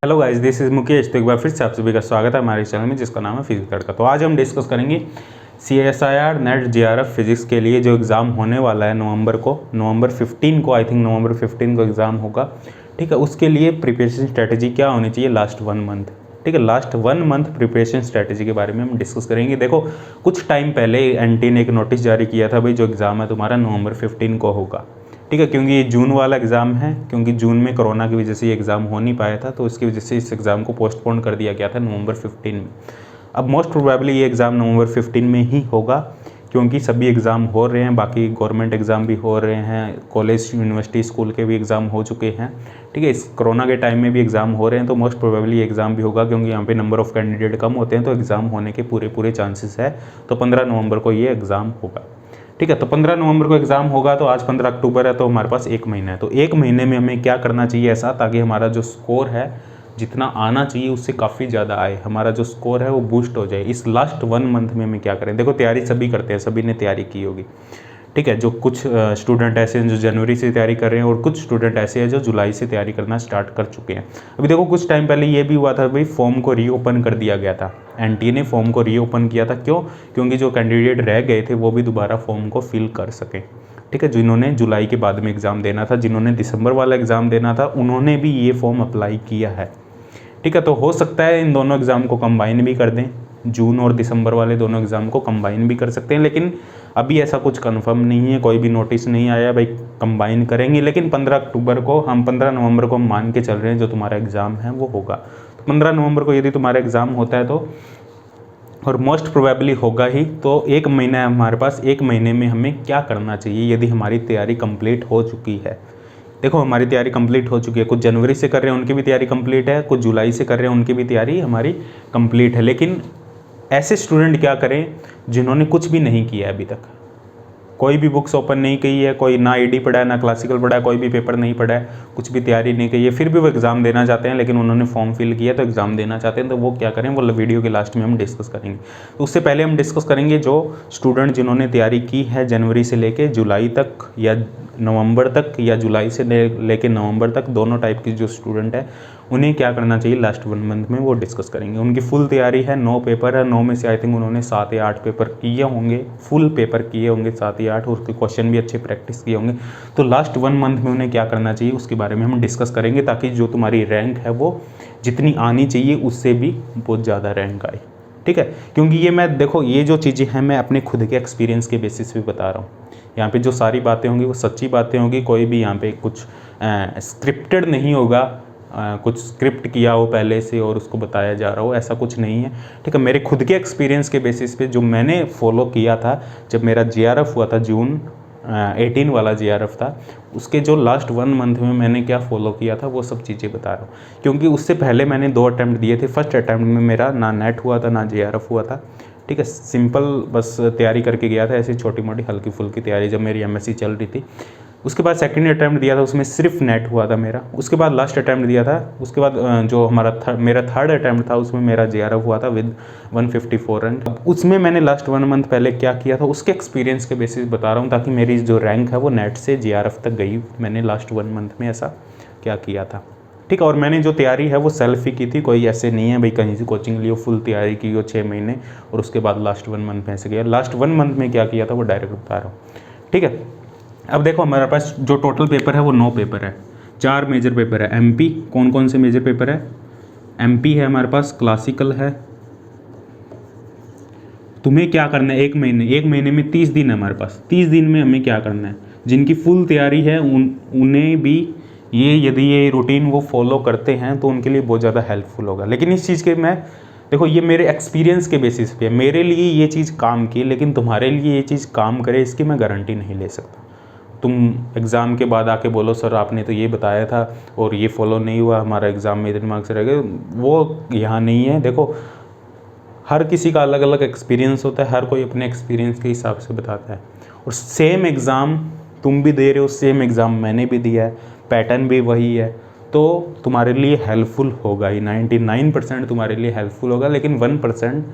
Hello guys, this is Mukesh. तो एक बार फिर से आप सभी का स्वागत है हमारे चैनल में जिसका नाम है फिजिक्स तड़का। तो आज हम डिस्कस करेंगे CSIR नेट JRF फिजिक्स के लिए जो एग्ज़ाम होने वाला है नवंबर 15 को, आई थिंक नवंबर 15 को एग्ज़ाम होगा। ठीक है, उसके लिए प्रिपरेशन स्ट्रेटजी क्या होनी चाहिए लास्ट 1 मंथ। ठीक है, लास्ट 1 मंथ प्रिपरेशन स्ट्रेटजी के बारे में हम डिस्कस करेंगे। देखो, कुछ टाइम पहले NT ने एक नोटिस जारी किया था, भाई जो एग्ज़ाम है तुम्हारा नवंबर 15 को होगा। ठीक है, क्योंकि ये जून वाला एग्ज़ाम है, क्योंकि जून में कोरोना की वजह से ये एग्ज़ाम हो नहीं पाया था, तो इसकी वजह से इस एग्ज़ाम को पोस्टपोन कर दिया गया था नवंबर 15 में। अब मोस्ट प्रोबेबली ये एग्ज़ाम नवंबर 15 में ही होगा, क्योंकि सभी एग्ज़ाम हो रहे हैं, बाकी गवर्नमेंट एग्ज़ाम भी हो रहे हैं, कॉलेज यूनिवर्सिटी स्कूल के भी एग्ज़ाम हो चुके हैं। ठीक है, इस कोरोना के टाइम में भी एग्ज़ाम हो रहे हैं, तो मोस्ट प्रोबेबली एग्ज़ाम भी होगा, क्योंकि यहाँ पे नंबर ऑफ़ कैंडिडेट कम होते हैं, तो एग्ज़ाम होने के पूरे चांसेस है। तो 15 नवंबर को ये एग्ज़ाम होगा। ठीक है, तो 15 नवंबर को एग्ज़ाम होगा, तो आज 15 अक्टूबर है, तो हमारे पास 1 महीना है। तो 1 महीने में हमें क्या करना चाहिए ऐसा, ताकि हमारा जो स्कोर है जितना आना चाहिए उससे काफ़ी ज़्यादा आए, हमारा जो स्कोर है वो बूस्ट हो जाए। इस लास्ट 1 मंथ में हमें क्या करें। देखो, तैयारी सभी करते हैं, सभी ने तैयारी की होगी। ठीक है, जो कुछ स्टूडेंट ऐसे हैं जो जनवरी से तैयारी कर रहे हैं, और कुछ स्टूडेंट ऐसे हैं जो जुलाई से तैयारी करना स्टार्ट कर चुके हैं। अभी देखो, कुछ टाइम पहले ये भी हुआ था, भाई फॉर्म को रीओपन कर दिया गया था। NT ने फॉर्म को रीओपन किया था। क्यों? क्योंकि जो कैंडिडेट रह गए थे वो भी दोबारा फॉर्म को फिल कर सकें। ठीक है, जिन्होंने जुलाई के बाद में एग्ज़ाम देना था, जिन्होंने दिसंबर वाला एग्ज़ाम देना था, उन्होंने भी ये फॉर्म अप्लाई किया है। ठीक है, तो हो सकता है इन दोनों एग्ज़ाम को कंबाइन भी कर दें, जून और दिसंबर वाले दोनों एग्ज़ाम को कंबाइन भी कर सकते हैं, लेकिन अभी ऐसा कुछ कंफर्म नहीं है, कोई भी नोटिस नहीं आया भाई कंबाइन करेंगे। लेकिन 15 नवंबर को हम मान के चल रहे हैं जो तुम्हारा एग्ज़ाम है वो होगा। तो 15 नवंबर को यदि तुम्हारा एग्ज़ाम होता है, तो और मोस्ट प्रोबेबली होगा ही, तो 1 महीना है हमारे पास। 1 महीने में हमें क्या करना चाहिए यदि हमारी तैयारी कंप्लीट हो चुकी है। देखो, हमारी तैयारी कंप्लीट हो चुकी है, कुछ जनवरी से कर रहे हैं उनकी भी तैयारी कंप्लीट है, कुछ जुलाई से कर रहे हैं उनकी भी तैयारी हमारी कंप्लीट है। लेकिन ऐसे स्टूडेंट क्या करें जिन्होंने कुछ भी नहीं किया है अभी तक, कोई भी बुक्स ओपन नहीं की है, कोई ना AD पढ़ा है, ना क्लासिकल पढ़ा है, कोई भी पेपर नहीं पढ़ा है, कुछ भी तैयारी नहीं की है, फिर भी वो एग्ज़ाम देना चाहते हैं, लेकिन उन्होंने फॉर्म फिल किया तो एग्ज़ाम देना चाहते हैं, तो वो क्या करें, वो वीडियो के लास्ट में हम डिस्कस करेंगे। तो उससे पहले हम डिस्कस करेंगे जो स्टूडेंट जिन्होंने तैयारी की है जनवरी से लेके जुलाई तक, या नवंबर तक, या जुलाई से लेके नवंबर तक, दोनों टाइप की जो स्टूडेंट है उन्हें क्या करना चाहिए लास्ट 1 मंथ में, वो डिस्कस करेंगे। उनकी फुल तैयारी है, 9 पेपर है, 9 में से आई थिंक उन्होंने 7 या 8 पेपर किए होंगे, फुल पेपर किए होंगे 7 या 8, और उसके क्वेश्चन भी अच्छे प्रैक्टिस किए होंगे। तो लास्ट 1 मंथ में उन्हें क्या करना चाहिए उसके बारे में हम डिस्कस करेंगे, ताकि जो तुम्हारी रैंक है वो जितनी आनी चाहिए उससे भी बहुत ज़्यादा रैंक आए। ठीक है, क्योंकि ये मैं देखो, ये जो चीज़ें हैं मैं अपने खुद के एक्सपीरियंस के बेसिस पे बता रहा हूँ। यहाँ पे जो सारी बातें होंगी वो सच्ची बातें होंगी, कोई भी यहाँ पे कुछ स्क्रिप्टेड नहीं होगा, कुछ स्क्रिप्ट किया हो पहले से और उसको बताया जा रहा हो, ऐसा कुछ नहीं है। ठीक है, मेरे खुद के एक्सपीरियंस के बेसिस पे जो मैंने फॉलो किया था जब मेरा JRF हुआ था, जून 18 वाला JRF था, उसके जो लास्ट 1 मंथ में मैंने क्या फॉलो किया था वो सब चीज़ें बता रहा हूँ। क्योंकि उससे पहले मैंने 2 अटैम्प्ट दिए थे। फर्स्ट अटैम्प्ट में मेरा ना नेट हुआ था ना JRF हुआ था। ठीक है, सिंपल बस तैयारी करके गया था, ऐसी छोटी मोटी हल्की फुल्की तैयारी, जब मेरी MSc चल रही थी। उसके बाद सेकंड अटैम्प्ट दिया था, उसमें सिर्फ नेट हुआ था मेरा। उसके बाद लास्ट अटैम्प्ट दिया था, उसके बाद जो मेरा थर्ड अटैम्प्ट था उसमें मेरा JRF हुआ था विद 154 रैंक। उसमें मैंने लास्ट 1 मंथ पहले क्या किया था उसके एक्सपीरियंस के बेसिस बता रहा हूँ, ताकि मेरी जो रैंक है वो नेट से JRF तक गई। मैंने लास्ट 1 मंथ में ऐसा क्या किया था। ठीक है, और मैंने जो तैयारी है वो सेल्फ ही की थी, कोई ऐसे नहीं है भाई कहीं से कोचिंग लियो, फुल तैयारी की हो 6 महीने और उसके बाद लास्ट 1 मंथ में ऐसे गया। लास्ट 1 मंथ में क्या किया था वो डायरेक्ट बता रहा हूँ। ठीक है, अब देखो, हमारे पास जो टोटल पेपर है वो 9 पेपर है, 4 मेजर पेपर है। MP कौन कौन से मेजर पेपर है? MP है हमारे पास, क्लासिकल है। तुम्हें क्या करना है, 1 महीने में 30 दिन है हमारे पास। 30 दिन में हमें क्या करना है, जिनकी फुल तैयारी है उन्हें भी यदि ये रूटीन वो फॉलो करते हैं तो उनके लिए बहुत ज़्यादा हेल्पफुल होगा। लेकिन इस चीज़ के मैं देखो, ये मेरे एक्सपीरियंस के बेसिस पे मेरे लिए ये चीज़ काम की, लेकिन तुम्हारे लिए ये चीज़ काम करे इसकी मैं गारंटी नहीं ले सकता। तुम एग्ज़ाम के बाद आके बोलो सर आपने तो ये बताया था और ये फॉलो नहीं हुआ, हमारा एग्ज़ाम में इतने मार्क्स रह गए, वो यहाँ नहीं है। देखो, हर किसी का अलग अलग एक्सपीरियंस होता है, हर कोई अपने एक्सपीरियंस के हिसाब से बताता है। और सेम एग्ज़ाम तुम भी दे रहे हो, सेम एग्ज़ाम मैंने भी दिया है, पैटर्न भी वही है, तो तुम्हारे लिए हेल्पफुल होगा ही। 99% तुम्हारे लिए हेल्पफुल होगा, लेकिन 1%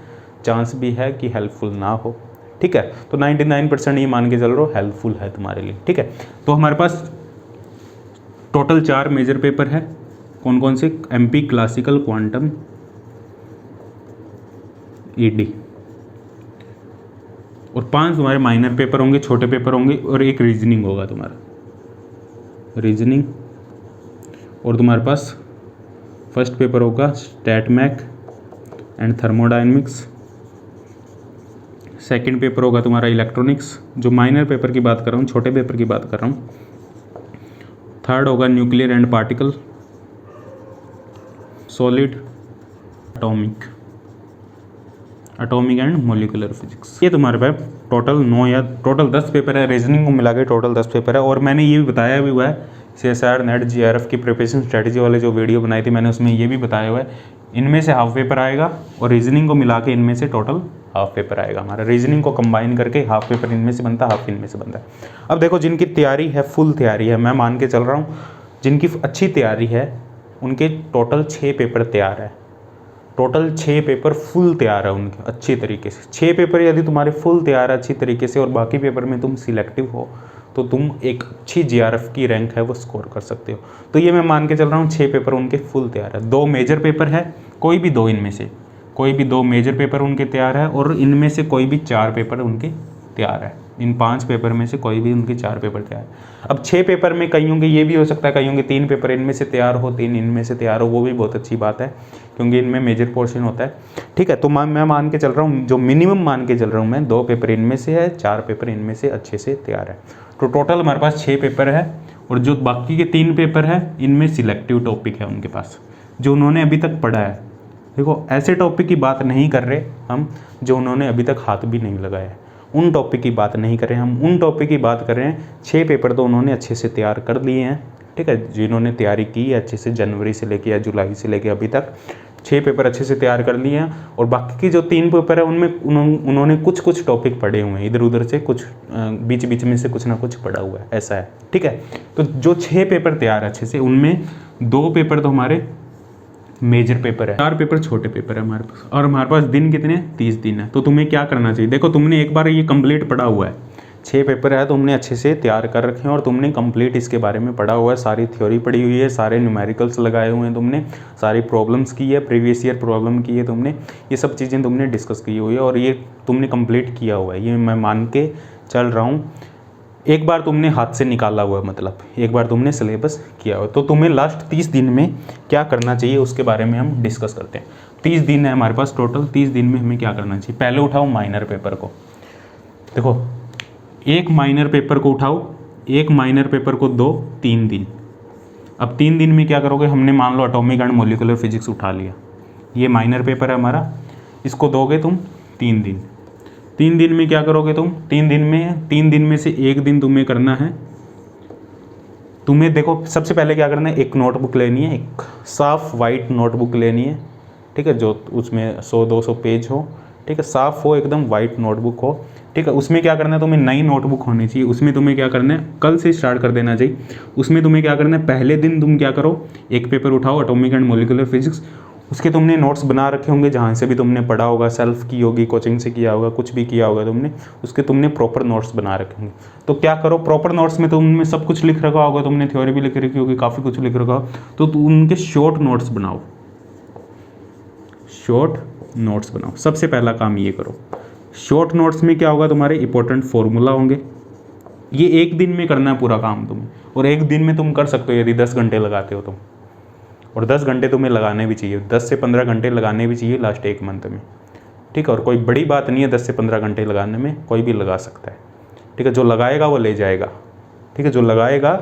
चांस भी है कि हेल्पफुल ना हो। ठीक है, तो 99% ये मान के चल रहा हो हेल्पफुल है तुम्हारे लिए। ठीक है, तो हमारे पास टोटल 4 मेजर पेपर है, कौन कौन से, एमपी क्लासिकल, क्वांटम, ईडी, और 5 तुम्हारे माइनर पेपर होंगे, छोटे पेपर होंगे, और एक रीजनिंग होगा तुम्हारा, रीजनिंग। और तुम्हारे पास फर्स्ट पेपर होगा स्टैटमैक एंड थर्मोडायनेमिक्स, सेकंड पेपर होगा तुम्हारा इलेक्ट्रॉनिक्स, जो माइनर पेपर की बात कर रहा हूँ, छोटे पेपर की बात कर रहा हूँ। थर्ड होगा nuclear and particle, solid, atomic and molecular physics. ये तुम्हारे पास टोटल 9 या टोटल 10 पेपर है, रीजनिंग को मिला के टोटल 10 पेपर है। और मैंने ये भी बताया भी हुआ है, CSIR नेट GRF की प्रिपरेशन स्ट्रेटजी वाले जो वीडियो बनाई थी मैंने, उसमें ये भी बताया हुआ है, इनमें से हाफ पेपर आएगा और रीजनिंग को मिला के इनमें से टोटल हाफ पेपर आएगा हमारा। रीजनिंग को कंबाइन करके हाफ पेपर इनमें से बनता है, हाफ इनमें से बनता है। अब देखो जिनकी तैयारी है, फुल तैयारी है, मैं मान के चल रहा हूँ जिनकी अच्छी तैयारी है उनके टोटल 6 पेपर तैयार है, टोटल 6 पेपर फुल तैयार है उनके अच्छी तरीके से। 6 पेपर यदि तुम्हारे फुल तैयार है अच्छी तरीके से और बाकी पेपर में तुम सिलेक्टिव हो तो तुम एक अच्छी GRF की रैंक है वो स्कोर कर सकते हो। तो ये मैं मान के चल रहा हूँ 6 पेपर उनके फुल तैयार है। 2 मेजर पेपर है, कोई भी 2 इनमें से, कोई भी 2 मेजर पेपर उनके तैयार है, और इनमें से कोई भी 4 पेपर उनके तैयार है। इन 5 पेपर में से कोई भी उनके 4 पेपर तैयार है। अब 6 पेपर में कई होंगे, ये भी हो सकता है कई होंगे 3 पेपर इनमें से तैयार हो, 3 इनमें से तैयार हो, वो भी बहुत अच्छी बात है क्योंकि इनमें मेजर पोर्शन होता है। ठीक है, तो मैं मान के चल रहा हूँ, जो मिनिमम मान के चल रहा हूँ मैं, 2 पेपर इनमें से है, 4 पेपर इनमें से अच्छे से तैयार है। तो टोटल हमारे पास 6 पेपर है, और जो बाकी के 3 पेपर है इनमें सिलेक्टिव टॉपिक है उनके पास, जो उन्होंने अभी तक पढ़ा है। देखो ऐसे टॉपिक की बात नहीं कर रहे हम जो उन्होंने अभी तक हाथ भी नहीं लगाया है, उन टॉपिक की बात नहीं कर रहे हैं हम, उन टॉपिक की बात कर रहे हैं। 6 पेपर तो उन्होंने अच्छे से तैयार कर लिए हैं। ठीक है, जिन्होंने तैयारी की है अच्छे से, जनवरी से लेके या जुलाई से लेके अभी तक 6 पेपर अच्छे से तैयार कर लिए हैं। और बाकी के जो 3 पेपर है उनमें उन्होंने कुछ टॉपिक पढ़े हुए हैं, इधर उधर से कुछ बीच बीच में से कुछ ना कुछ पढ़ा हुआ है, ऐसा है। ठीक है, तो जो 6 पेपर तैयार अच्छे से, उनमें 2 पेपर तो हमारे मेजर पेपर है, 4 पेपर छोटे पेपर है हमारे पास, और हमारे पास दिन कितने, 30 दिन है। तो तुम्हें क्या करना चाहिए, देखो तुमने एक बार ये कंप्लीट पढ़ा हुआ है, 6 पेपर है, तुमने अच्छे से तैयार कर रखे हैं और तुमने कंप्लीट इसके बारे में पढ़ा हुआ है, सारी थ्योरी पढ़ी हुई है, सारे न्यूमेरिकल्स लगाए हुए हैं तुमने, सारी प्रॉब्लम्स की है, प्रीवियस ईयर प्रॉब्लम की है तुमने, ये सब चीज़ें तुमने डिस्कस की हुई है और ये तुमने कंप्लीट किया हुआ है, ये मैं मान के चल रहा हूँ। एक बार तुमने हाथ से निकाला हुआ है, मतलब एक बार तुमने सिलेबस किया हुआ, तो तुम्हें लास्ट 30 दिन में क्या करना चाहिए उसके बारे में हम डिस्कस करते हैं। 30 दिन है हमारे पास टोटल, 30 दिन में हमें क्या करना चाहिए। पहले उठाओ माइनर पेपर को, देखो एक माइनर पेपर को उठाओ, एक माइनर पेपर को दो 3 दिन। अब 3 दिन में क्या करोगे, हमने मान लो एटॉमिक एंड मोलिकुलर फिजिक्स उठा लिया, ये माइनर पेपर है हमारा, इसको दोगे तुम 3 दिन। 3 दिन में क्या करोगे तुम, 3 दिन में से एक दिन तुम्हें करना है, तुम्हें देखो सबसे पहले क्या करना है, एक नोटबुक लेनी है, एक साफ वाइट नोटबुक लेनी है। ठीक है, जो उसमें 100-200 पेज हो, ठीक है, साफ हो एकदम, वाइट नोटबुक हो। ठीक है, उसमें क्या करना है, तुम्हें नई नोटबुक होनी चाहिए, उसमें तुम्हें क्या करना है, कल से स्टार्ट कर देना चाहिए। उसमें तुम्हें क्या करना है, पहले दिन तुम क्या करो, एक पेपर उठाओ एटॉमिक एंड मोलिकुलर फिजिक्स, उसके तुमने नोट्स बना रखे होंगे जहाँ से भी तुमने पढ़ा होगा, सेल्फ की होगी, कोचिंग से किया होगा, कुछ भी किया होगा तुमने, उसके तुमने प्रॉपर नोट्स बना रखे होंगे। तो क्या करो, प्रॉपर नोट्स में तुमने सब कुछ लिख रखा होगा, तुमने थ्योरी भी लिख रखी होगी, काफ़ी कुछ लिख रखा हो, तो उनके शॉर्ट नोट्स बनाओ, शॉर्ट नोट्स बनाओ। सबसे पहला काम ये करो, शॉर्ट नोट्स में क्या होगा, तुम्हारे इंपॉर्टेंट फॉर्मूला होंगे, ये एक दिन में करना है पूरा काम तुम्हें, और एक दिन में तुम कर सकते हो यदि 10 घंटे लगाते हो तुम, और 10 घंटे तुम्हें लगाने भी चाहिए, 10 से 15 घंटे लगाने भी चाहिए लास्ट 1 मंथ में। ठीक है, और कोई बड़ी बात नहीं है 10 से 15 घंटे लगाने में, कोई भी लगा सकता है। ठीक है, जो लगाएगा वो ले जाएगा। ठीक है, जो लगाएगा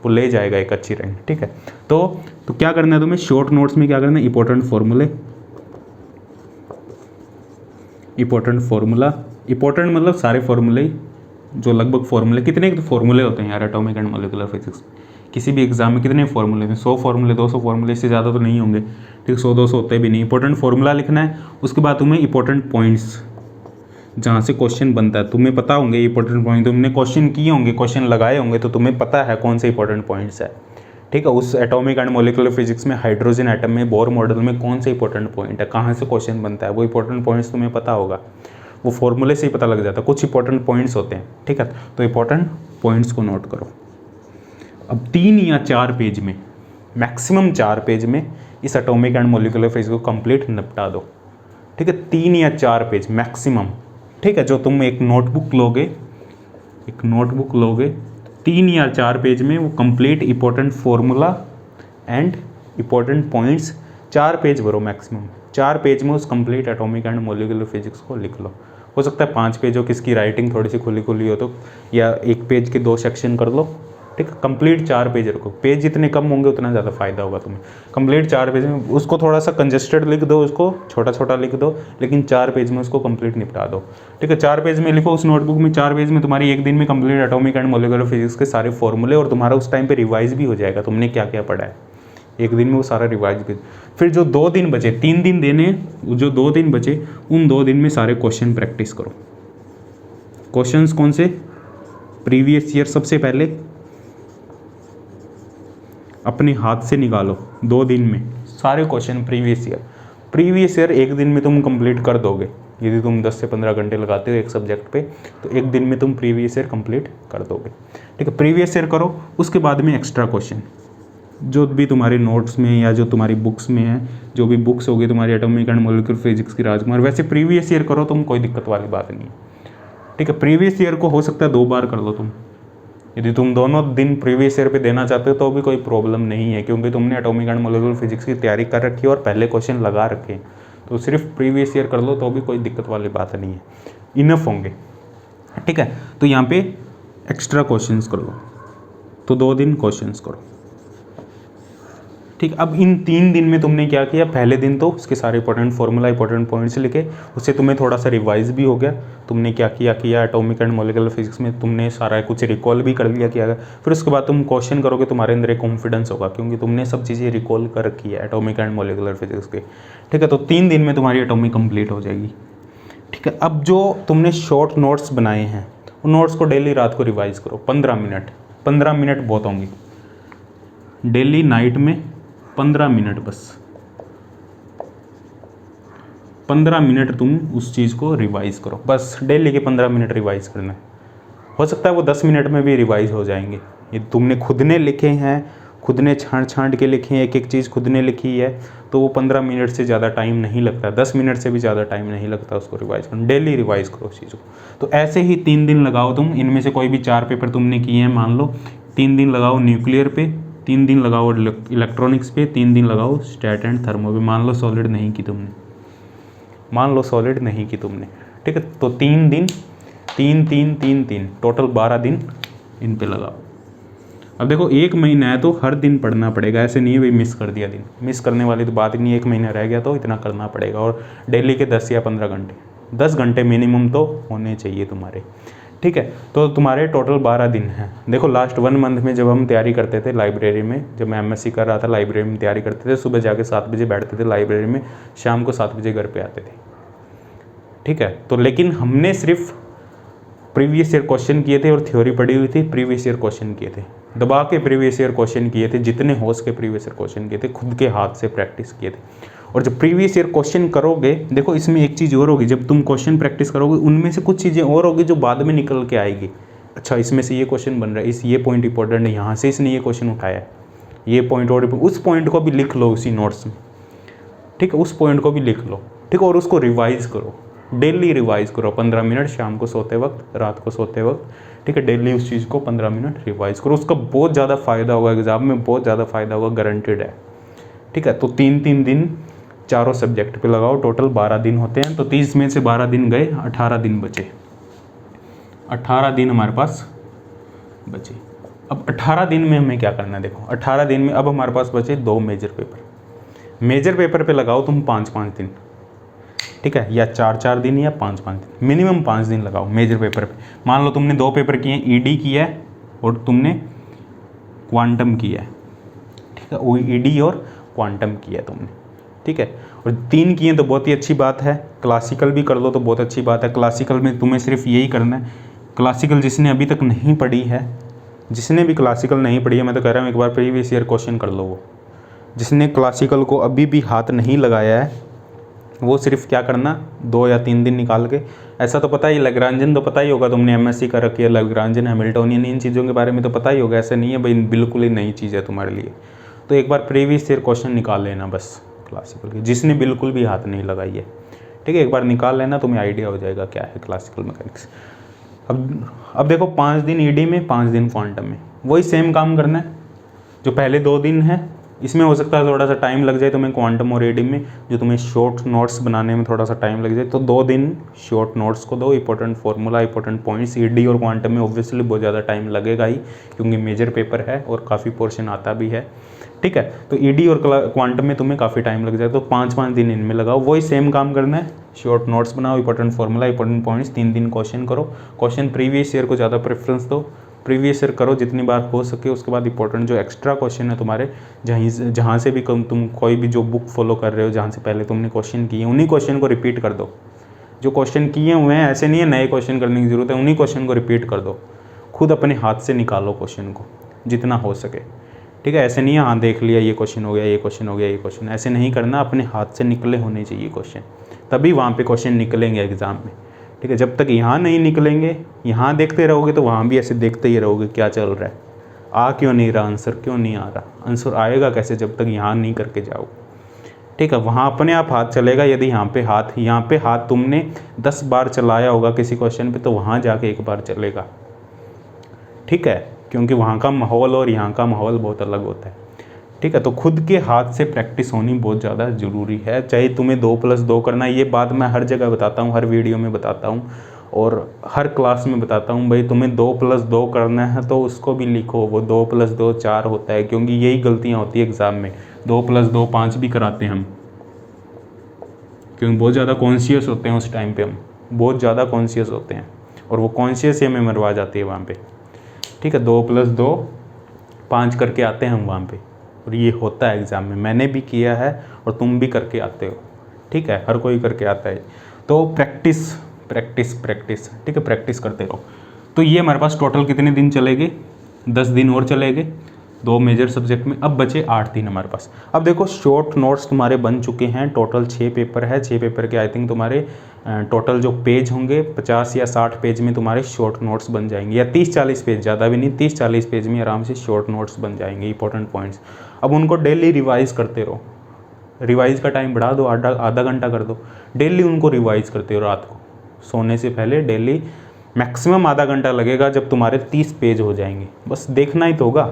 वो ले जाएगा एक अच्छी रैंक। ठीक है, तो क्या करना है तुम्हें, शॉर्ट नोट्स में क्या करना है, इंपॉर्टेंट फॉर्मूले, इंपॉर्टेंट फार्मूला, इंपॉर्टेंट मतलब सारे फार्मूले, जो लगभग फार्मूले, कितने फार्मूले होते हैं यार एटॉमिक एंड मोलिकुलर फिजिक्स, किसी भी एग्जाम में कितने फार्मूले हैं, 100 फार्मूले, 200 फार्मूले, इससे ज़्यादा तो नहीं होंगे। ठीक, 100-200 होते भी नहीं। इंपॉर्टेंट फार्मूला लिखना है, उसके बाद तुम्हें इंपॉर्टेंट पॉइंट्स जहाँ से क्वेश्चन बनता है, तुम्हें पता होंगे इंपॉर्टेंट पॉइंट, तुमने क्वेश्चन किए होंगे, क्वेश्चन लगाए होंगे, तो तुम्हें पता है कौन से इंपॉर्टेंट पॉइंट्स है। ठीक है, उस एटॉमिक एंड मोलिकुलर फिजिक्स में हाइड्रोजन एटम में बोर मॉडल में कौन से इंपॉर्टेंट पॉइंट है, कहाँ से क्वेश्चन बनता है, वो इंपॉर्टेंट पॉइंट्स तुम्हें पता होगा, वो फॉर्मूले से ही पता लग जाता है, कुछ इंपॉर्टेंट पॉइंट्स होते हैं। ठीक है, तो इंपॉर्टेंट पॉइंट्स को नोट करो। अब 3 या 4 पेज में मैक्सिमम 4 पेज में इस एटॉमिक एंड मॉलिक्यूलर फिजिक्स को कंप्लीट निपटा दो। ठीक है, 3 या 4 पेज मैक्सिमम। ठीक है, जो तुम एक नोटबुक लोगे 3 या 4 पेज में वो complete important formula and important points 4 page भरो मैक्सिमम। 4 पेज में उस complete atomic and molecular physics को लिख लो। हो सकता है 5 पेज हो, किसकी राइटिंग थोड़ी सी खुली खुली हो तो, या 1 पेज के 2 सेक्शन कर लो। ठीक है, कंप्लीट 4 पेज रखो। पेज जितने कम होंगे उतना ज़्यादा फायदा होगा तुम्हें। कंप्लीट 4 पेज में उसको थोड़ा सा कंजस्टेड लिख दो, उसको छोटा छोटा लिख दो, लेकिन 4 पेज में उसको कंप्लीट निपटा दो। ठीक है, 4 पेज में लिखो उस नोटबुक में। 4 पेज में तुम्हारी एक दिन में complete atomic and molecular physics के सारे फॉर्मूले, और तुम्हारा उस टाइम पे रिवाइज भी हो जाएगा तुमने क्या क्या पढ़ा है। एक दिन में वो सारा रिवाइज भी। फिर जो 2 दिन बचे, 3 दिन देने, जो 2 दिन बचे उन 2 दिन में सारे क्वेश्चन प्रैक्टिस करो। क्वेश्चंस कौन से? प्रीवियस ईयर सबसे पहले अपने हाथ से निकालो 2 दिन में सारे क्वेश्चन प्रीवियस ईयर 1 दिन में तुम कंप्लीट कर दोगे। यदि तुम 10 से 15 घंटे लगाते हो एक सब्जेक्ट पे, तो 1 दिन में तुम प्रीवियस ईयर कंप्लीट कर दोगे। ठीक है, प्रीवियस ईयर करो। उसके बाद में एक्स्ट्रा क्वेश्चन जो भी तुम्हारे नोट्स में या जो तुम्हारी बुक्स में है, जो भी बुक्स होगी तुम्हारी एटॉमिक एंड मॉलिक्यूलर फिजिक्स की राजकुमार, वैसे प्रीवियस ईयर करो तुम, कोई दिक्कत वाली बात नहीं है। ठीक है, प्रीवियस ईयर को हो सकता है 2 बार कर लो तुम। यदि तुम दोनों दिन प्रीवियस ईयर पे देना चाहते हो तो भी कोई प्रॉब्लम नहीं है, क्योंकि तुमने एटॉमिक एंड मॉलिक्यूलर फिजिक्स की तैयारी कर रखी है और पहले क्वेश्चन लगा रखे हैं। तो सिर्फ प्रीवियस ईयर कर लो तो भी कोई दिक्कत वाली बात नहीं है, इनफ होंगे। ठीक है, तो यहाँ पे एक्स्ट्रा क्वेश्चंस कर लो, तो 2 दिन क्वेश्चंस करो। ठीक, अब इन 3 दिन में तुमने क्या किया? पहले दिन तो उसके सारे इंपॉर्टेंट फॉर्मूला इंपॉर्टेंट पॉइंट्स लिखे, उससे तुम्हें थोड़ा सा रिवाइज भी हो गया। तुमने क्या किया एटॉमिक एंड मॉलिक्यूलर फिजिक्स में तुमने सारा कुछ रिकॉल भी कर लिया किया। फिर उसके बाद तुम क्वेश्चन करोगे, तुम्हारे अंदर एक कॉन्फिडेंस होगा, क्योंकि तुमने सब चीज़ें रिकॉल कर रखी है एटॉमिक एंड मॉलिक्यूलर फिजिक्स के। ठीक है, तो 3 दिन में तुम्हारी एटॉमिक कंप्लीट हो जाएगी। ठीक है, अब जो तुमने शॉर्ट नोट्स बनाए हैं उन नोट्स को डेली रात को रिवाइज करो 15 मिनट बहुत होंगी। डेली नाइट में 15 मिनट, बस 15 मिनट तुम उस चीज़ को रिवाइज करो। बस डेली के 15 मिनट रिवाइज करना है। हो सकता है वो 10 मिनट में भी रिवाइज हो जाएंगे। ये तुमने खुद ने लिखे हैं, खुद ने छांट के लिखे हैं, एक एक चीज़ खुद ने लिखी है, तो वो 15 मिनट से ज़्यादा टाइम नहीं लगता, 10 मिनट से भी ज़्यादा टाइम नहीं लगता उसको रिवाइज करना। डेली रिवाइज करो उस चीज़ को। तो ऐसे ही 3 दिन लगाओ तुम। इनमें से कोई भी 4 पेपर तुमने किए हैं, मान लो 3 दिन लगाओ न्यूक्लियर पे, 3 दिन लगाओ इलेक्ट्रॉनिक्स पे, 3 दिन लगाओ स्टैट एंड थर्मो पे। मान लो सॉलिड नहीं की तुमने, ठीक है, तो 3 दिन 3 टोटल 12 दिन इन पे लगाओ। अब देखो 1 महीना है तो हर दिन पढ़ना पड़ेगा, ऐसे नहीं है भाई मिस कर दिया दिन, मिस करने वाली तो बात ही नहीं। 1 महीना रह गया तो इतना करना पड़ेगा, और डेली के 10 या 15 घंटे, 10 घंटे मिनिमम तो होने चाहिए तुम्हारे। ठीक है, तो तुम्हारे टोटल 12 दिन हैं। देखो लास्ट 1 मंथ में जब हम तैयारी करते थे लाइब्रेरी में, जब मैं MSc कर रहा था लाइब्रेरी में तैयारी करते थे, सुबह जाके 7 बजे बैठते थे लाइब्रेरी में, शाम को 7 बजे घर पे आते थे। ठीक है, तो लेकिन हमने सिर्फ प्रीवियस ईयर क्वेश्चन किए थे और थ्योरी पढ़ी हुई थी, प्रीवियस ईयर क्वेश्चन किए थे, दबा के प्रीवियस ईयर क्वेश्चन किए थे, जितने हो सके प्रीवियस ईयर क्वेश्चन किए थे, खुद के हाथ से प्रैक्टिस किए थे। और जब प्रीवियस ईयर क्वेश्चन करोगे, देखो इसमें एक चीज़ और होगी, जब तुम क्वेश्चन प्रैक्टिस करोगे उनमें से कुछ चीज़ें और होगी जो बाद में निकल के आएगी। अच्छा, इसमें से ये क्वेश्चन बन रहा है, ये पॉइंट इंपॉर्टेंट है, यहाँ से इसने ये क्वेश्चन उठाया है, ये पॉइंट, और उस पॉइंट को भी लिख लो उसी नोट्स में। ठीक है, उस पॉइंट को भी लिख लो। ठीक है, और उसको रिवाइज करो, डेली रिवाइज करो 15 मिनट, शाम को सोते वक्त, रात को सोते वक्त। ठीक है, डेली उस चीज़ को 15 मिनट रिवाइज करो, उसका बहुत ज़्यादा फ़ायदा होगा, एग्जाम में बहुत ज़्यादा फ़ायदा होगा, गारंटेड है। ठीक है, तो 3 दिन चारों सब्जेक्ट पे लगाओ, टोटल 12 दिन होते हैं, तो 30 में से 12 दिन गए, 18 दिन बचे, 18 दिन हमारे पास बचे। अब 18 दिन में हमें क्या करना है? देखो 18 दिन में अब हमारे पास बचे 2 मेजर पेपर। मेजर पेपर पे लगाओ तुम 5-5 दिन। ठीक है, या 4-4 दिन या 5-5 दिन, मिनिमम 5 दिन लगाओ मेजर पेपर पे। मान लो तुमने 2 पेपर किए, ED किया है और तुमने क्वांटम किया है। ठीक है, वो ED और क्वांटम किया है तुमने। ठीक है, और 3 किए तो बहुत ही अच्छी बात है। क्लासिकल भी कर लो तो बहुत अच्छी बात है। क्लासिकल में तुम्हें सिर्फ यही करना है, क्लासिकल जिसने अभी तक नहीं पढ़ी है, जिसने भी क्लासिकल नहीं पढ़ी है, मैं तो कह रहा हूँ एक बार प्रीवियस ईयर क्वेश्चन कर लो। वो जिसने क्लासिकल को अभी भी हाथ नहीं लगाया है, वो सिर्फ क्या करना, 2 या 3 दिन निकाल के, ऐसा तो पता ही, लैग्रांजन तो पता ही होगा, तुमने MSc कर रखी है, लैग्रांजन, हैमिल्टोनियन, इन चीज़ों के बारे में तो पता ही होगा। ऐसा नहीं है भाई बिल्कुल ही नई चीज़ है तुम्हारे लिए। तो एक बार प्रीवियस ईयर क्वेश्चन निकाल लेना बस क्लासिकल की, जिसने बिल्कुल भी हाथ नहीं लगाई है, ठीक है। एक बार निकाल लेना, तुम्हें आइडिया हो जाएगा क्या है क्लासिकल मैकेनिक्स। अब देखो 5 दिन ईडी में, 5 दिन क्वांटम में, वही सेम काम करना है जो पहले 2 दिन है। इसमें हो सकता है थोड़ा सा टाइम लग जाए तुम्हें क्वांटम और ईडी में, जो तुम्हें शॉर्ट नोट्स बनाने में थोड़ा सा टाइम लग जाए, तो 2 दिन शॉर्ट नोट्स को दो, important formula, important points. ED और क्वांटम में ऑब्वियसली बहुत ज़्यादा टाइम लगेगा ही, क्योंकि मेजर पेपर है और काफ़ी पोर्शन आता भी है, ठीक है। तो ईडी और क्वांटम में तुम्हें काफ़ी टाइम लग जाए, तो 5-5 दिन इनमें लगाओ, वही सेम काम करना है। शॉर्ट नोट्स बनाओ, इंपॉर्टेंट फार्मूला, इंपॉर्टेंट पॉइंट्स, 3 दिन क्वेश्चन करो। क्वेश्चन प्रीवियस ईयर को ज़्यादा प्रेफरेंस दो, प्रीवियस ईयर करो जितनी बार हो सके। उसके बाद इंपॉर्टेंट जो एक्स्ट्रा क्वेश्चन है तुम्हारे, जहाँ से भी तुम कोई भी जो बुक फॉलो कर रहे हो, जहाँ से पहले तुमने क्वेश्चन किए, उन्हीं क्वेश्चन को रिपीट कर दो। जो क्वेश्चन किए हुए हैं, ऐसे नहीं है नए क्वेश्चन करने की ज़रूरत है, उन्हीं क्वेश्चन को रिपीट कर दो। खुद अपने हाथ से निकालो क्वेश्चन को जितना हो सके, ठीक है। ऐसे नहीं है हाँ देख लिया ये क्वेश्चन हो गया, ये क्वेश्चन हो गया, ये क्वेश्चन, ऐसे नहीं करना। अपने हाथ से निकले होने चाहिए क्वेश्चन, तभी वहाँ पे क्वेश्चन निकलेंगे एग्ज़ाम में, ठीक है। जब तक यहाँ नहीं निकलेंगे, यहाँ देखते रहोगे तो वहाँ भी ऐसे देखते ही रहोगे क्या चल रहा है, आ क्यों नहीं रहा आंसर, क्यों नहीं आ रहा आंसर, आएगा कैसे जब तक यहाँ नहीं करके जाओ, ठीक है। वहाँ अपने आप हाथ चलेगा। यदि यहाँ पे हाथ तुमने 10 बार चलाया होगा किसी क्वेश्चन पे, तो वहाँ जाके 1 बार चलेगा, ठीक है, क्योंकि वहाँ का माहौल और यहाँ का माहौल बहुत अलग होता है, ठीक है। तो खुद के हाथ से प्रैक्टिस होनी बहुत ज़्यादा ज़रूरी है, चाहे तुम्हें 2+2 करना है। ये बात मैं हर जगह बताता हूँ, हर वीडियो में बताता हूँ और हर क्लास में बताता हूँ, भाई तुम्हें 2+2 करना है तो उसको भी लिखो, वो 2+2 4 होता है, क्योंकि यही गलतियाँ होती है एग्ज़ाम में। 2+2 5 भी कराते हैं हम, क्योंकि बहुत ज़्यादा कॉन्शियस होते हैं उस टाइम पे, हम बहुत ज़्यादा कॉन्शियस होते हैं और वो कॉन्शियस ही हमें मरवा जाती है वहाँ पे, ठीक है। 2+2 5 करके आते हैं हम वहाँ पे, और ये होता है एग्ज़ाम में, मैंने भी किया है और तुम भी करके आते हो, ठीक है, हर कोई करके आता है। तो प्रैक्टिस प्रैक्टिस प्रैक्टिस, ठीक है, प्रैक्टिस करते रहो। तो ये हमारे पास टोटल कितने दिन चलेंगे, 10 दिन और चलेंगे 2 मेजर सब्जेक्ट में। अब बचे 8 दिन हमारे पास। अब देखो शॉर्ट नोट्स तुम्हारे बन चुके हैं, टोटल 6 पेपर है, 6 पेपर के आई थिंक तुम्हारे टोटल जो पेज होंगे 50 या 60 पेज में तुम्हारे शॉर्ट नोट्स बन जाएंगे, या 30-40 पेज, ज़्यादा भी नहीं, 30-40 पेज में आराम से शॉर्ट नोट्स बन जाएंगे, इंपॉर्टेंट पॉइंट्स। अब उनको डेली रिवाइज करते रहो, रिवाइज का टाइम बढ़ा दो, आधा घंटा कर दो, डेली उनको रिवाइज करते रहो। रात को सोने से पहले डेली मैक्सिमम आधा घंटा लगेगा, जब तुम्हारे 30 पेज हो जाएंगे। बस देखना ही तो होगा,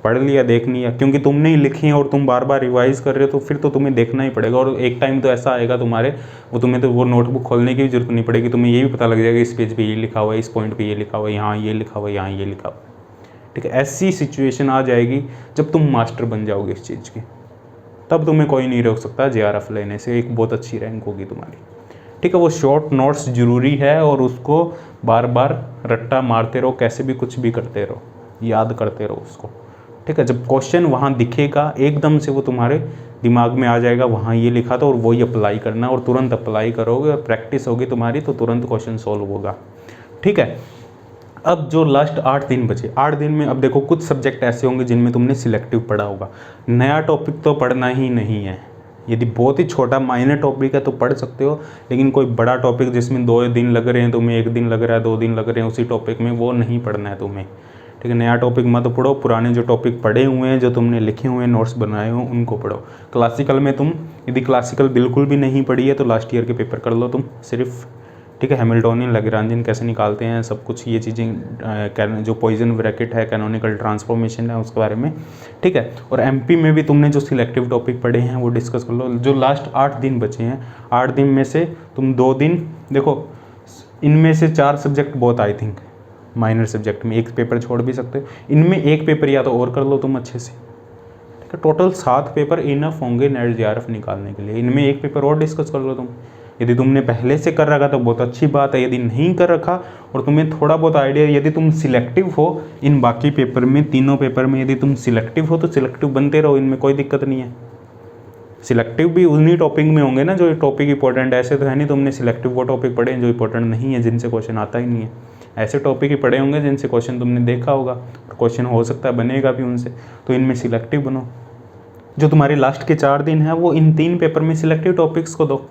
पढ़ लिया देख लिया, क्योंकि तुमने ही लिखी है और तुम बार बार रिवाइज कर रहे हो, तो फिर तो तुम्हें देखना ही पड़ेगा। और एक टाइम तो ऐसा आएगा तुम्हारे, तुम्हें तो वो नोटबुक खोलने की भी जरूरत नहीं पड़ेगी, तुम्हें ये भी पता लग जाएगा इस पेज पे ये लिखा हुआ है, इस पॉइंट पे ये लिखा हुआ है, यहाँ ये लिखा हुआ है, यहाँ ये लिखा हुआ है, ठीक है। ऐसी सिचुएशन आ जाएगी जब तुम मास्टर बन जाओगे इस चीज़ की, तब तुम्हें कोई नहीं रोक सकता JRF लेने से, एक बहुत अच्छी रैंक होगी तुम्हारी, ठीक है। वो शॉर्ट नोट्स ज़रूरी है और उसको बार बार रट्टा मारते रहो, कैसे भी कुछ भी करते रहो, याद करते रहो उसको, ठीक है। जब क्वेश्चन वहाँ दिखेगा एकदम से वो तुम्हारे दिमाग में आ जाएगा, वहाँ ये लिखा था और वही अप्लाई करना, और तुरंत अप्लाई करोगे और प्रैक्टिस होगी तुम्हारी, तो तुरंत क्वेश्चन सॉल्व होगा, ठीक है। अब जो लास्ट 8 दिन बचे, 8 दिन में अब देखो कुछ सब्जेक्ट ऐसे होंगे जिनमें तुमने सिलेक्टिव पढ़ा होगा, नया टॉपिक तो पढ़ना ही नहीं है। यदि बहुत ही छोटा माइनर टॉपिक है तो पढ़ सकते हो, लेकिन कोई बड़ा टॉपिक जिसमें 2 दिन लग रहे हैं तुम्हें, 1 दिन लग रहा है, 2 दिन लग रहे हैं उसी टॉपिक में, वो नहीं पढ़ना है तुम्हें, ठीक है। नया टॉपिक मत पढ़ो, पुराने जो टॉपिक पढ़े हुए हैं, जो तुमने लिखे हुए हैं, नोट्स बनाए हो, उनको पढ़ो। क्लासिकल में तुम यदि क्लासिकल बिल्कुल भी नहीं पढ़ी है तो लास्ट ईयर के पेपर कर लो तुम सिर्फ, ठीक है। हैमिल्टोनियन, लैग्रांजियन कैसे निकालते हैं, सब कुछ ये चीज़ें, जो पॉइजन ब्रैकेट है, कैनोनिकल ट्रांसफॉर्मेशन है, उसके बारे में, ठीक है। और MP में भी तुमने जो सिलेक्टिव टॉपिक पढ़े हैं वो डिस्कस कर लो। जो लास्ट 8 दिन बचे हैं, 8 दिन में से तुम 2 दिन देखो, इनमें से 4 सब्जेक्ट बहुत आई थिंक माइनर सब्जेक्ट में, 1 पेपर छोड़ भी सकते हो, इनमें 1 पेपर या तो और कर लो तुम अच्छे से, ठीक है। टोटल 7 पेपर इनफ होंगे नेट JRF निकालने के लिए, इनमें 1 पेपर और डिस्कस कर लो तुम। यदि तुमने पहले से कर रखा तो बहुत अच्छी बात है, यदि नहीं कर रखा और तुम्हें थोड़ा बहुत आइडिया, यदि तुम सिलेक्टिव हो इन बाकी पेपर में, तीनों पेपर में यदि तुम सिलेक्टिव हो तो सिलेक्टिव बनते रहो, इनमें कोई दिक्कत नहीं है। सिलेक्टिव भी उन्हीं टॉपिक में होंगे ना जो टॉपिक इंपॉर्टेंट है, ऐसे तो है नहीं तुमने सिलेक्टिव वो टॉपिक पढ़े हैं जो इंपॉर्टेंट नहीं है, जिनसे क्वेश्चन आता ही नहीं है। ऐसे टॉपिक ही पढ़े होंगे जिनसे क्वेश्चन तुमने देखा होगा और क्वेश्चन हो सकता है बनेगा भी उनसे, तो इनमें सिलेक्टिव बनो। जो तुम्हारे लास्ट के 4 दिन है वो इन 3 पेपर में सिलेक्टिव टॉपिक्स को दो,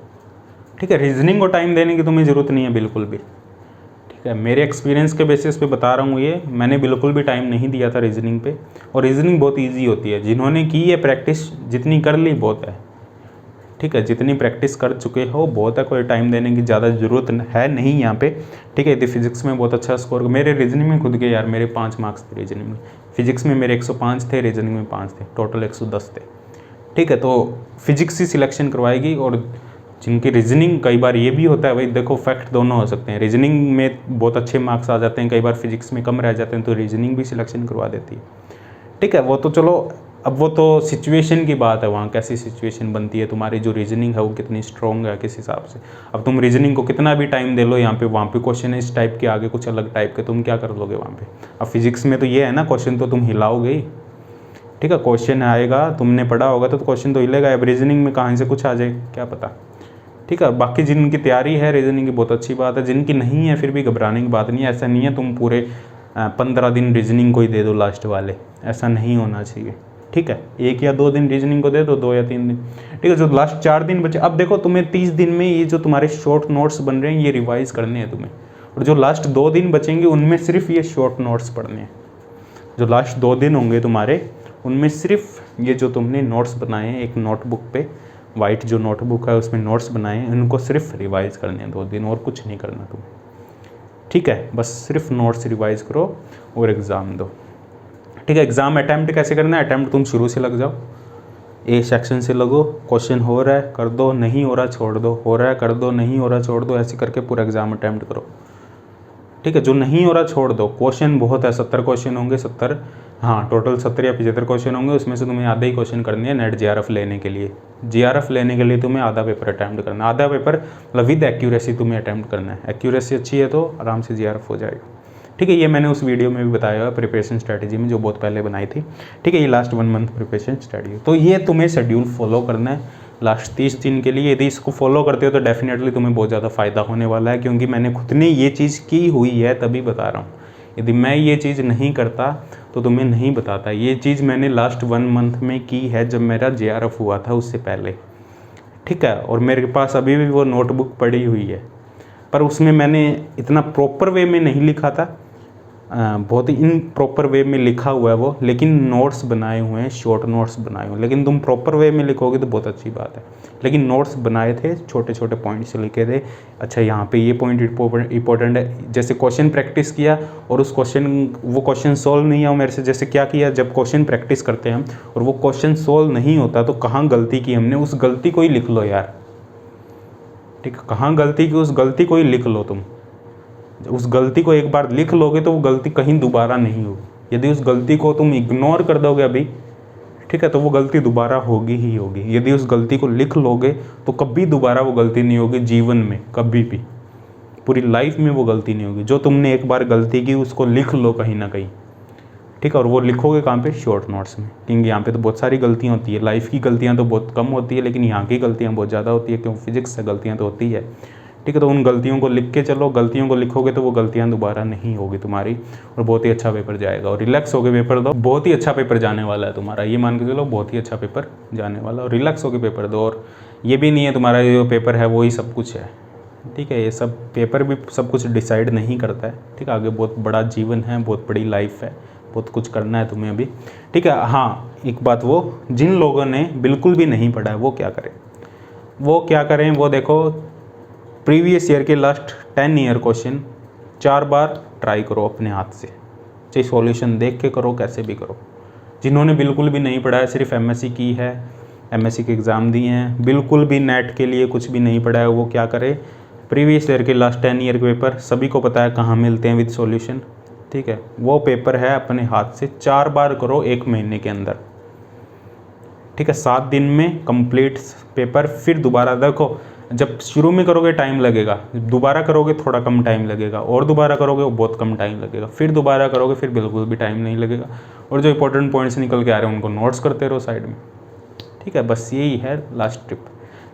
ठीक है। रीजनिंग को टाइम देने की तुम्हें ज़रूरत नहीं है बिल्कुल भी, ठीक ठीक है, मेरे एक्सपीरियंस के बेसिस पे बता रहा हूँ ये, मैंने बिल्कुल भी टाइम नहीं दिया था रीजनिंग पे, और रीजनिंग बहुत ईजी होती है, जिन्होंने की है प्रैक्टिस जितनी कर ली बहुत है। ठीक है, जितनी प्रैक्टिस कर चुके हो बहुत है, कोई टाइम देने की ज़्यादा ज़रूरत है नहीं यहाँ पे। ठीक है, यदि फिजिक्स में बहुत अच्छा स्कोर, मेरे रीजनिंग में खुद के यार मेरे 5 मार्क्स थे रीजनिंग में, फिजिक्स में मेरे 105 थे, रीजनिंग में 5 थे, टोटल 110 थे। ठीक है, तो फिजिक्स ही सिलेक्शन करवाएगी, और जिनकी रीजनिंग, कई बार ये भी होता है भाई, देखो फैक्ट दोनों हो सकते हैं, रीजनिंग में बहुत अच्छे मार्क्स आ जाते हैं, कई बार फिजिक्स में कम रह जाते हैं, तो रीजनिंग भी सिलेक्शन करवा देती है। ठीक है, वो तो चलो, अब वो तो सिचुएशन की बात है, वहाँ कैसी सिचुएशन बनती है, तुम्हारी जो रीजनिंग है वो कितनी स्ट्रॉन्ग है किस हिसाब से। अब तुम रीजनिंग को कितना भी टाइम दे लो, वहाँ पे क्वेश्चन है इस टाइप के, आगे कुछ अलग टाइप के, तुम क्या कर लोगे वहाँ पे। अब फिजिक्स में तो ये है ना, क्वेश्चन तो तुम हिलाओगे ही। ठीक है, क्वेश्चन आएगा, तुमने पढ़ा होगा तो क्वेश्चन तो हिलेगा। अब रीजनिंग में कहाँ से कुछ आ जाए क्या पता। ठीक है, बाकी जिनकी तैयारी है रीजनिंग की बहुत अच्छी बात है, जिनकी नहीं है फिर भी घबराने की बात नहीं है। ऐसा नहीं है तुम पूरे 15 दिन रीजनिंग को ही दे दो लास्ट वाले, ऐसा नहीं होना चाहिए। ठीक है, 1 या 2 दिन रीजनिंग को दे दो, 2 या 3 दिन। ठीक है, जो लास्ट 4 दिन बचे, अब देखो तुम्हें 30 दिन में ये जो तुम्हारे शॉर्ट नोट्स बन रहे हैं ये रिवाइज करने हैं तुम्हें, और जो लास्ट 2 दिन बचेंगे उनमें सिर्फ ये शॉर्ट नोट्स पढ़ने हैं। जो लास्ट 2 दिन होंगे तुम्हारे, उनमें सिर्फ ये जो तुमने नोट्स बनाए हैं एक नोटबुक पे, वाइट जो नोटबुक है उसमें नोट्स बनाए हैं, उनको सिर्फ रिवाइज करने हैं 2 दिन, और कुछ नहीं करना तुम्हें। ठीक है, बस सिर्फ नोट्स रिवाइज करो और एग्ज़ाम दो। ठीक है, एग्ज़ाम अटैम्प्ट कैसे करना है, अटैम्प्ट तुम शुरू से लग जाओ, ए सेक्शन से लगो, क्वेश्चन हो रहा है कर दो, नहीं हो रहा छोड़ दो, हो रहा है कर दो, नहीं हो रहा छोड़ दो, ऐसे करके पूरा एग्ज़ाम अटैम्प्ट करो। ठीक है, जो नहीं हो रहा छोड़ दो, क्वेश्चन बहुत है, 70 क्वेश्चन होंगे, 70, हाँ टोटल 70 या 75 क्वेश्चन होंगे, उसमें से तुम्हें आधे ही क्वेश्चन करने हैं नेट जीआरएफ लेने के लिए। जीआरएफ लेने के लिए तुम्हें आधा पेपर अटैम्प्ट करना है, आधा पेपर मतलब विद एक्यूरेसी तुम्हें अटैम्प्ट करना है। एक्यूरेसी अच्छी है तो आराम से जीआरएफ हो जाएगा। ठीक है, ये मैंने उस वीडियो में भी बताया हुआ प्रिपरेशन स्ट्रैटेजी में, जो बहुत पहले बनाई थी। ठीक है, ये लास्ट 1 मंथ प्रिपरेशन स्ट्रैटेजी, तो ये तुम्हें शेड्यूल फॉलो करना है लास्ट 30 दिन के लिए। यदि इसको फॉलो करते हो तो डेफिनेटली तुम्हें बहुत ज़्यादा फ़ायदा होने वाला है, क्योंकि मैंने खुद ने ये चीज़ की हुई है तभी बता रहा हूँ। यदि मैं ये चीज़ नहीं करता तो तुम्हें नहीं बताता। ये चीज़ मैंने लास्ट 1 मंथ में की है, जब मेरा जेआरएफ हुआ था उससे पहले। ठीक है, और मेरे पास अभी भी वो नोटबुक पड़ी हुई है, पर उसमें मैंने इतना प्रॉपर वे में नहीं लिखा था, बहुत ही इन प्रॉपर वे में लिखा हुआ है वो, लेकिन नोट्स बनाए हुए हैं, शॉर्ट नोट्स बनाए हुए हैं। लेकिन तुम प्रॉपर वे में लिखोगे तो बहुत अच्छी बात है, लेकिन नोट्स बनाए थे, छोटे छोटे पॉइंट्स लिखे थे। अच्छा, यहाँ पे ये पॉइंट इंपॉर्टेंट है, जैसे क्वेश्चन प्रैक्टिस किया और उस वो क्वेश्चन सॉल्व नहीं हुआ मेरे से। जैसे क्या किया, जब क्वेश्चन प्रैक्टिस करते हैं हम और वो क्वेश्चन सॉल्व नहीं होता तो कहाँ गलती की हमने, उस गलती को ही लिख लो यार। ठीक है, कहाँ गलती की, उस गलती को ही लिख लो तुम। उस गलती को एक बार लिख लोगे तो वो गलती कहीं दोबारा नहीं होगी। यदि उस गलती को तुम इग्नोर कर दोगे अभी, ठीक है, तो वो गलती दोबारा होगी ही होगी। यदि उस गलती को लिख लोगे तो कभी दोबारा वो गलती नहीं होगी जीवन में, कभी भी पूरी लाइफ में वो गलती नहीं होगी। जो तुमने एक बार गलती की उसको लिख लो कहीं ना कहीं। ठीक है, और वो लिखोगे कहाँ पे, शॉर्ट नोट्स में, क्योंकि यहाँ पे तो बहुत सारी गलतियाँ होती है। लाइफ की गलतियाँ तो बहुत कम होती है, लेकिन यहाँ की गलतियाँ बहुत ज़्यादा होती है, क्योंकि फिजिक्स से गलतियाँ तो होती है। ठीक है, तो उन गलतियों को लिख के चलो, गलतियों को लिखोगे तो वो गलतियां दोबारा नहीं होगी तुम्हारी, और बहुत ही अच्छा पेपर जाएगा। और रिलैक्स होकर पेपर दो, बहुत ही अच्छा पेपर जाने वाला है तुम्हारा, ये मान के चलो बहुत ही अच्छा पेपर जाने वाला। और रिलैक्स होकर पेपर दो, और ये भी नहीं है तुम्हारा जो पेपर है वही सब कुछ है। ठीक है, ये सब पेपर भी सब कुछ डिसाइड नहीं करता है। ठीक है, आगे बहुत बड़ा जीवन है, बहुत बड़ी लाइफ है, बहुत कुछ करना है तुम्हें अभी। ठीक है, हाँ एक बात, वो जिन लोगों ने बिल्कुल भी नहीं पढ़ा है वो क्या करें, वो देखो प्रीवियस ईयर के लास्ट 10 ईयर क्वेश्चन 4 बार ट्राई करो अपने हाथ से, चाहे सॉल्यूशन देख के करो, कैसे भी करो। जिन्होंने बिल्कुल भी नहीं पढ़ा है, सिर्फ एमएससी की है, एमएससी के एग्ज़ाम दिए हैं, बिल्कुल भी नेट के लिए कुछ भी नहीं पढ़ा है, वो क्या करे, प्रीवियस ईयर के लास्ट 10 ईयर के पेपर सभी को पता है कहाँ मिलते हैं विद सॉल्यूशन। ठीक है, वो पेपर है अपने हाथ से 4 बार करो 1 महीने के अंदर। ठीक है, 7 दिन में कंप्लीट पेपर। फिर दोबारा देखो, जब शुरू में करोगे टाइम लगेगा, दोबारा करोगे थोड़ा कम टाइम लगेगा, और दोबारा करोगे वो बहुत कम टाइम लगेगा, फिर दोबारा करोगे फिर बिल्कुल भी टाइम नहीं लगेगा। और जो इंपॉर्टेंट पॉइंट्स निकल के आ रहे हैं उनको नोट्स करते रहो साइड में। ठीक है, बस यही है लास्ट टिप।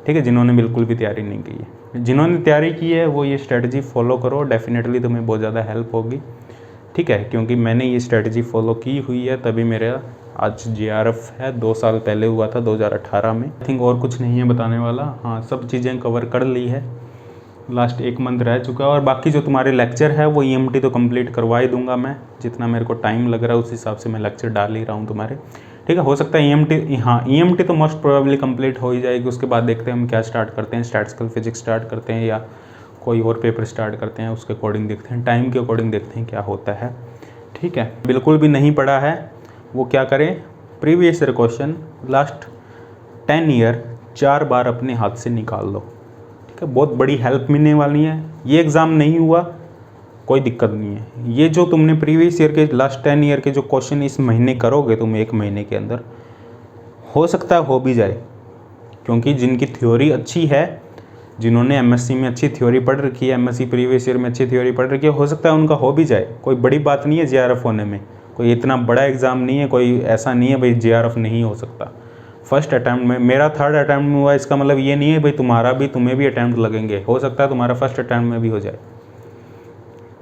ठीक है, जिन्होंने बिल्कुल भी तैयारी नहीं की है, जिन्होंने तैयारी की है वो ये स्ट्रेटजी फॉलो करो, डेफिनेटली तुम्हें बहुत ज़्यादा हेल्प होगी। ठीक है, क्योंकि मैंने ये स्ट्रेटजी फॉलो की हुई है, तभी मेरा आज जेआरएफ है। 2 साल पहले हुआ था 2018 में। आई थिंक और कुछ नहीं है बताने वाला, हाँ सब चीज़ें कवर कर ली है। लास्ट 1 मंथ रह चुका है। और बाकी जो तुम्हारे लेक्चर है वो EMT तो कंप्लीट करवा ही दूंगा मैं, जितना मेरे को टाइम लग रहा है उस हिसाब से मैं लेक्चर डाल ही रहा हूँ तुम्हारे, ठीक है। हो सकता है EMT, हाँ EMT तो मोस्ट प्रोबेबली कंप्लीट हो ही जाएगी। उसके बाद देखते हैं हम क्या स्टार्ट करते हैं, स्टैटिस्टिकल फिजिक्स स्टार्ट करते हैं या कोई और पेपर स्टार्ट करते हैं, उसके अकॉर्डिंग देखते हैं, टाइम के अकॉर्डिंग देखते हैं क्या होता है, ठीक है। बिल्कुल भी नहीं पढ़ा है वो क्या करें, previous year question last 10 year 4 बार अपने हाथ से निकाल लो, ठीक है। बहुत बड़ी हेल्प मिलने वाली है। ये एग्ज़ाम नहीं हुआ कोई दिक्कत नहीं है, ये जो तुमने प्रीवियस ईयर के लास्ट 10 ईयर के जो क्वेश्चन इस महीने करोगे तुम 1 महीने के अंदर, हो सकता है हो भी जाए, क्योंकि जिनकी थ्योरी अच्छी है, जिन्होंने MSc में अच्छी थ्योरी पढ़ रखी है, MSc प्रीवियस ईयर में अच्छी थ्योरी पढ़ रखी है, हो सकता है उनका हो भी जाए। कोई बड़ी बात नहीं है JRF होने में, कोई इतना बड़ा एग्ज़ाम नहीं है, कोई ऐसा नहीं है भाई JRF नहीं हो सकता। फर्स्ट अटैम्प्ट में, मेरा 3rd अटैम्प्ट में हुआ, इसका मतलब ये नहीं है भाई तुम्हें भी अटैम्प्ट लगेंगे, हो सकता है तुम्हारा फर्स्ट अटैम्प्ट में भी हो जाए,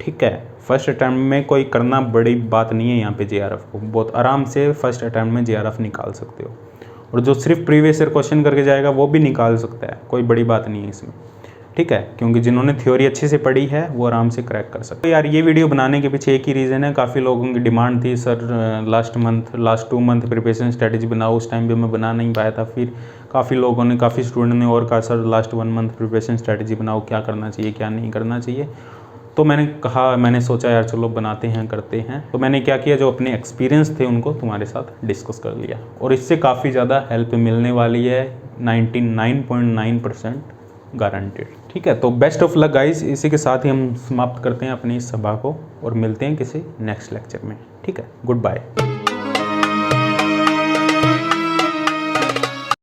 ठीक है। फर्स्ट अटैम्प्ट में कोई करना बड़ी बात नहीं है यहाँ पे JRF को, बहुत आराम से फर्स्ट अटैम्प्ट में JRF निकाल सकते हो। और जो सिर्फ प्रीवियस ईयर क्वेश्चन करके जाएगा वो भी निकाल सकता है, कोई बड़ी बात नहीं है इसमें, ठीक है। क्योंकि जिन्होंने थ्योरी अच्छे से पढ़ी है वो आराम से क्रैक कर सकते हैं। यार ये वीडियो बनाने के पीछे एक ही रीज़न है, काफ़ी लोगों की डिमांड थी sir last 2 month preparation strategy बनाओ, उस टाइम भी मैं बना नहीं पाया था। फिर काफ़ी स्टूडेंट ने और कहा sir last 1 month preparation strategy बनाओ, क्या करना चाहिए क्या नहीं करना चाहिए। तो मैंने सोचा यार चलो बनाते हैं करते हैं। तो मैंने क्या किया, जो अपने एक्सपीरियंस थे उनको तुम्हारे साथ डिस्कस कर लिया, और इससे काफ़ी ज़्यादा हेल्प मिलने वाली है, 99.9% गारंटेड, ठीक है। तो बेस्ट ऑफ लक गाइस, इसी के साथ ही हम समाप्त करते हैं अपनी इस सभा को और मिलते हैं किसी नेक्स्ट लेक्चर में, ठीक है। Good bye.